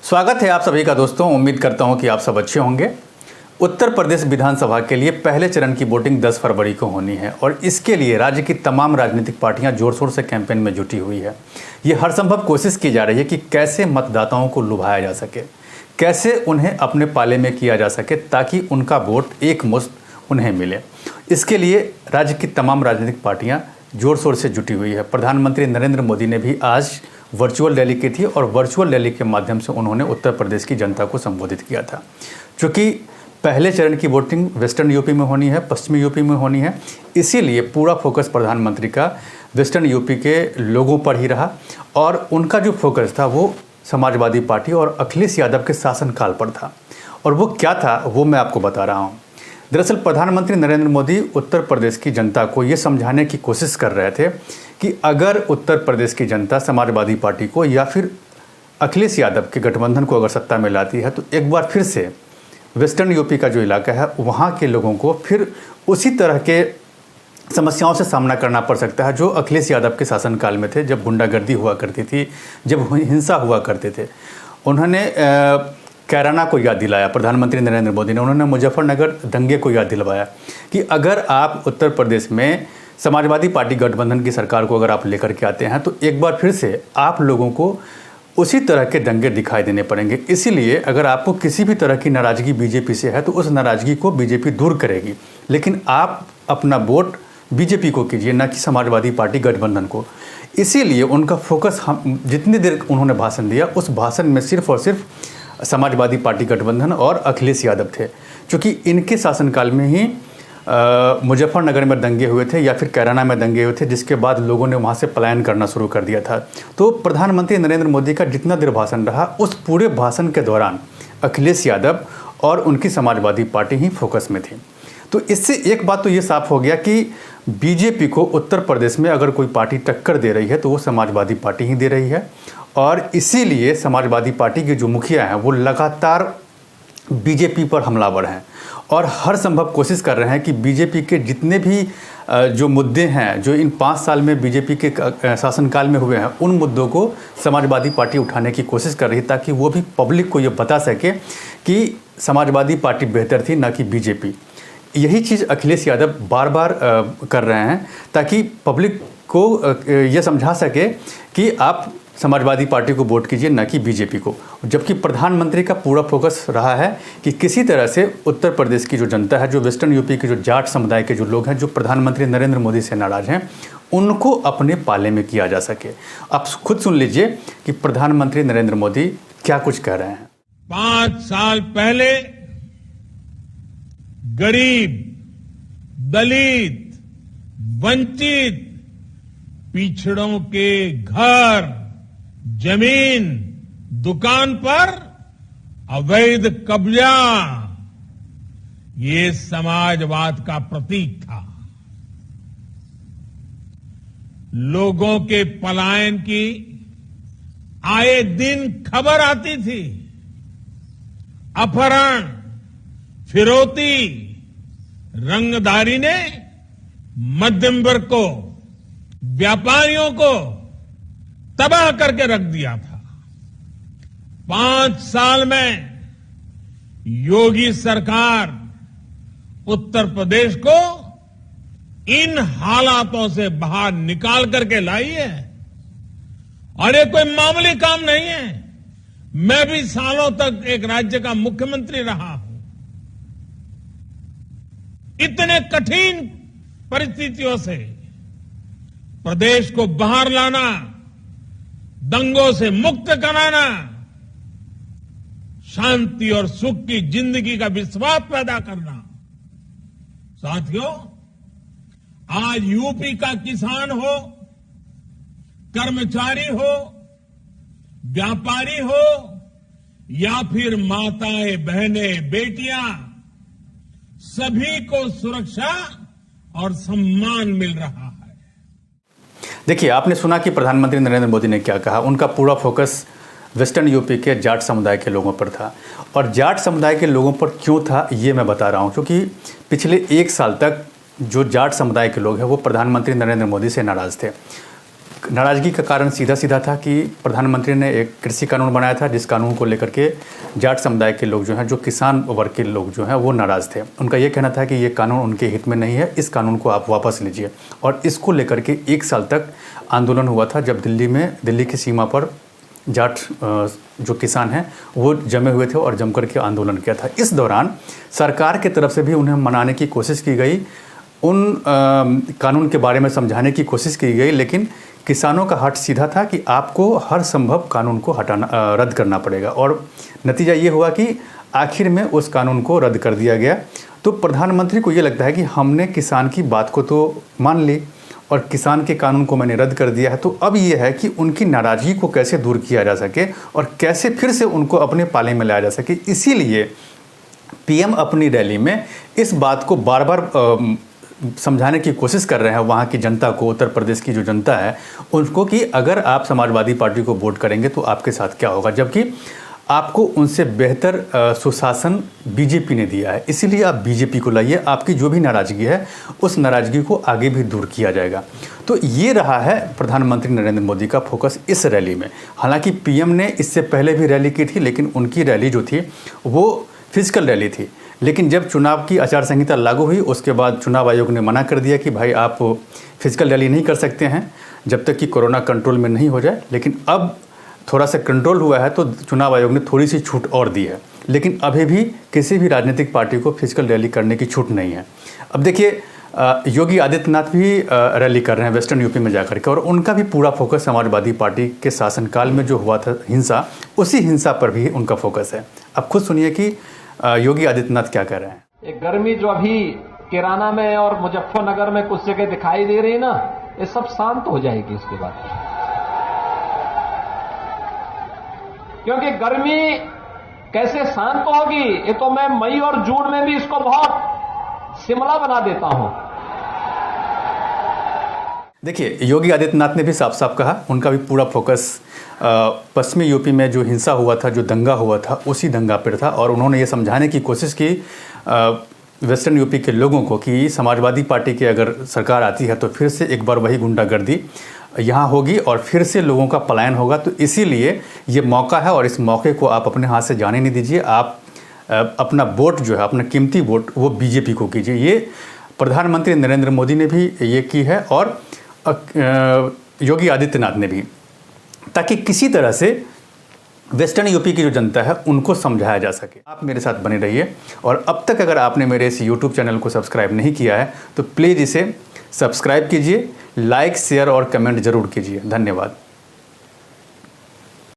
स्वागत है आप सभी का दोस्तों। उम्मीद करता हूं कि आप सब अच्छे होंगे। उत्तर प्रदेश विधानसभा के लिए पहले चरण की वोटिंग 10 फरवरी को होनी है और इसके लिए राज्य की तमाम राजनीतिक पार्टियां जोर शोर से कैंपेन में जुटी हुई है। ये हर संभव कोशिश की जा रही है कि कैसे मतदाताओं को लुभाया जा सके, कैसे उन्हें अपने पाले में किया जा सके ताकि उनका वोट एकमुश्त उन्हें मिले। इसके लिए राज्य की तमाम राजनीतिक पार्टियाँ जोर शोर से जुटी हुई है। प्रधानमंत्री नरेंद्र मोदी ने भी आज वर्चुअल रैली की थी और वर्चुअल रैली के माध्यम से उन्होंने उत्तर प्रदेश की जनता को संबोधित किया था। चूँकि पहले चरण की वोटिंग वेस्टर्न यूपी में होनी है, पश्चिमी यूपी में होनी है, इसीलिए पूरा फोकस प्रधानमंत्री का वेस्टर्न यूपी के लोगों पर ही रहा और उनका जो फोकस था वो समाजवादी पार्टी और अखिलेश यादव के शासनकाल पर था। और वो क्या था वो मैं आपको बता रहा हूँ। दरअसल प्रधानमंत्री नरेंद्र मोदी उत्तर प्रदेश की जनता को ये समझाने की कोशिश कर रहे थे कि अगर उत्तर प्रदेश की जनता समाजवादी पार्टी को या फिर अखिलेश यादव के गठबंधन को अगर सत्ता में लाती है तो एक बार फिर से वेस्टर्न यूपी का जो इलाका है वहाँ के लोगों को फिर उसी तरह के समस्याओं से सामना करना पड़ सकता है जो अखिलेश यादव के शासनकाल में थे, जब गुंडागर्दी हुआ करती थी, जब हिंसा हुआ करते थे। उन्होंने कैराना को याद दिलाया, प्रधानमंत्री नरेंद्र मोदी ने उन्होंने मुजफ्फरनगर दंगे को याद दिलवाया कि अगर आप उत्तर प्रदेश में समाजवादी पार्टी गठबंधन की सरकार को अगर आप लेकर के आते हैं तो एक बार फिर से आप लोगों को उसी तरह के दंगे दिखाई देने पड़ेंगे। इसीलिए अगर आपको किसी भी तरह की नाराज़गी बीजेपी से है तो उस नाराज़गी को बीजेपी दूर करेगी, लेकिन आप अपना वोट बीजेपी को कीजिए, ना कि समाजवादी पार्टी गठबंधन को। इसीलिए उनका फोकस जितनी देर उन्होंने भाषण दिया उस भाषण में सिर्फ और सिर्फ समाजवादी पार्टी गठबंधन और अखिलेश यादव थे। क्योंकि इनके शासनकाल में ही मुजफ्फरनगर में दंगे हुए थे या फिर कैराना में दंगे हुए थे, जिसके बाद लोगों ने वहाँ से पलायन करना शुरू कर दिया था। तो प्रधानमंत्री नरेंद्र मोदी का जितना देर भाषण रहा उस पूरे भाषण के दौरान अखिलेश यादव और उनकी समाजवादी पार्टी ही फोकस में थी। तो इससे एक बात तो ये साफ हो गया कि बीजेपी को उत्तर प्रदेश में अगर कोई पार्टी टक्कर दे रही है तो वो समाजवादी पार्टी ही दे रही है। और इसीलिए समाजवादी पार्टी के जो मुखिया हैं वो लगातार बीजेपी पर हमलावर हैं और हर संभव कोशिश कर रहे हैं कि बीजेपी के जितने भी जो मुद्दे हैं जो इन 5 साल में बीजेपी के शासनकाल में हुए हैं उन मुद्दों को समाजवादी पार्टी उठाने की कोशिश कर रही है ताकि वो भी पब्लिक को ये बता सके कि समाजवादी पार्टी बेहतर थी, ना कि बीजेपी। यही चीज़ अखिलेश यादव बार बार कर रहे हैं ताकि पब्लिक को ये समझा सके कि आप समाजवादी पार्टी को वोट कीजिए, ना कि बीजेपी को। जबकि प्रधानमंत्री का पूरा फोकस रहा है कि किसी तरह से उत्तर प्रदेश की जो जनता है, जो वेस्टर्न यूपी के जो जाट समुदाय के जो लोग हैं, जो प्रधानमंत्री नरेंद्र मोदी से नाराज़ हैं, उनको अपने पाले में किया जा सके। आप खुद सुन लीजिए कि प्रधानमंत्री नरेंद्र मोदी क्या कुछ कह रहे हैं। 5 साल पहले गरीब, दलित, वंचित, पिछड़ों के घर, जमीन, दुकान पर अवैध कब्जा, ये समाजवाद का प्रतीक था। लोगों के पलायन की आए दिन खबर आती थी। अपहरण, फिरौती, रंगदारी ने मध्यम वर्ग को, व्यापारियों को तबाह करके रख दिया था। 5 साल में योगी सरकार उत्तर प्रदेश को इन हालातों से बाहर निकाल करके लाई है और ये कोई मामूली काम नहीं है। मैं भी सालों तक एक राज्य का मुख्यमंत्री रहा हूं। इतने कठिन परिस्थितियों से प्रदेश को बाहर लाना, दंगों से मुक्त कराना, शांति और सुख की जिंदगी का विश्वास पैदा करना। साथियों, आज यूपी का किसान हो, कर्मचारी हो, व्यापारी हो या फिर माताएं, बहनें, बेटियां, सभी को सुरक्षा और सम्मान मिल रहा है। देखिए, आपने सुना कि प्रधानमंत्री नरेंद्र मोदी ने क्या कहा। उनका पूरा फोकस वेस्टर्न यूपी के जाट समुदाय के लोगों पर था। और जाट समुदाय के लोगों पर क्यों था ये मैं बता रहा हूँ, क्योंकि पिछले 1 साल तक जो जाट समुदाय के लोग हैं वो प्रधानमंत्री नरेंद्र मोदी से नाराज़ थे। नाराज़गी का कारण सीधा सीधा था कि प्रधानमंत्री ने एक कृषि कानून बनाया था, जिस कानून को लेकर के जाट समुदाय के लोग जो हैं, जो किसान वर्ग के लोग जो हैं, वो नाराज़ थे। उनका ये कहना था कि ये कानून उनके हित में नहीं है, इस कानून को आप वापस लीजिए। और इसको लेकर के 1 साल तक आंदोलन हुआ था, जब दिल्ली की सीमा पर जाट जो किसान हैं वो जमे हुए थे और जम कर के आंदोलन किया था। इस दौरान सरकार की तरफ से भी उन्हें मनाने की कोशिश की गई, उन कानून के बारे में समझाने की कोशिश की गई, लेकिन किसानों का हट सीधा था कि आपको हर संभव कानून को रद्द करना पड़ेगा। और नतीजा ये हुआ कि आखिर में उस कानून को रद्द कर दिया गया। तो प्रधानमंत्री को ये लगता है कि हमने किसान की बात को तो मान ली और किसान के कानून को मैंने रद्द कर दिया है, तो अब ये है कि उनकी नाराज़गी को कैसे दूर किया जा सके और कैसे फिर से उनको अपने पाले में लाया जा सके। इसीलिए पीएम अपनी रैली में इस बात को बार बार समझाने की कोशिश कर रहे हैं वहाँ की जनता को, उत्तर प्रदेश की जो जनता है उनको, कि अगर आप समाजवादी पार्टी को वोट करेंगे तो आपके साथ क्या होगा, जबकि आपको उनसे बेहतर सुशासन बीजेपी ने दिया है। इसीलिए आप बीजेपी को लाइए, आपकी जो भी नाराज़गी है उस नाराज़गी को आगे भी दूर किया जाएगा। तो ये रहा है प्रधानमंत्री नरेंद्र मोदी का फोकस इस रैली में। हालांकि पीएम ने इससे पहले भी रैली की थी, लेकिन उनकी रैली जो थी वो फिजिकल रैली थी। लेकिन जब चुनाव की आचार संहिता लागू हुई उसके बाद चुनाव आयोग ने मना कर दिया कि भाई आप फिजिकल रैली नहीं कर सकते हैं जब तक कि कोरोना कंट्रोल में नहीं हो जाए। लेकिन अब थोड़ा सा कंट्रोल हुआ है तो चुनाव आयोग ने थोड़ी सी छूट और दी है, लेकिन अभी भी किसी भी राजनीतिक पार्टी को फिजिकल रैली करने की छूट नहीं है। अब देखिए योगी आदित्यनाथ भी रैली कर रहे हैं वेस्टर्न यूपी में जाकर के, और उनका भी पूरा फोकस समाजवादी पार्टी के शासनकाल में जो हुआ था हिंसा, उसी हिंसा पर भी उनका फोकस है। अब खुद सुनिए कि योगी आदित्यनाथ क्या कह रहे हैं। एक गर्मी जो अभी किराना में और मुजफ्फरनगर में कुछ जगह दिखाई दे रही है ना, ये सब शांत हो जाएगी इसके बाद, क्योंकि गर्मी कैसे शांत होगी ये तो मैं मई और जून में भी इसको बहुत शिमला बना देता हूं। देखिए योगी आदित्यनाथ ने भी साफ साफ कहा, उनका भी पूरा फोकस पश्चिमी यूपी में जो हिंसा हुआ था, जो दंगा हुआ था, उसी दंगा पर था। और उन्होंने ये समझाने की कोशिश की वेस्टर्न यूपी के लोगों को कि समाजवादी पार्टी की अगर सरकार आती है तो फिर से एक बार वही गुंडागर्दी यहाँ होगी और फिर से लोगों का पलायन होगा। तो इसीलिए ये मौका है और इस मौके को आप अपने हाथ से जाने नहीं दीजिए। आप अपना वोट जो है, अपना कीमती वोट, वो बीजेपी को कीजिए। ये प्रधानमंत्री नरेंद्र मोदी ने भी ये की है और योगी आदित्यनाथ ने भी, ताकि किसी तरह से वेस्टर्न यूपी की जो जनता है उनको समझाया जा सके। आप मेरे साथ बने रहिए, और अब तक अगर आपने मेरे इस यूट्यूब चैनल को सब्सक्राइब नहीं किया है तो प्लीज़ इसे सब्सक्राइब कीजिए, लाइक, शेयर और कमेंट ज़रूर कीजिए। धन्यवाद।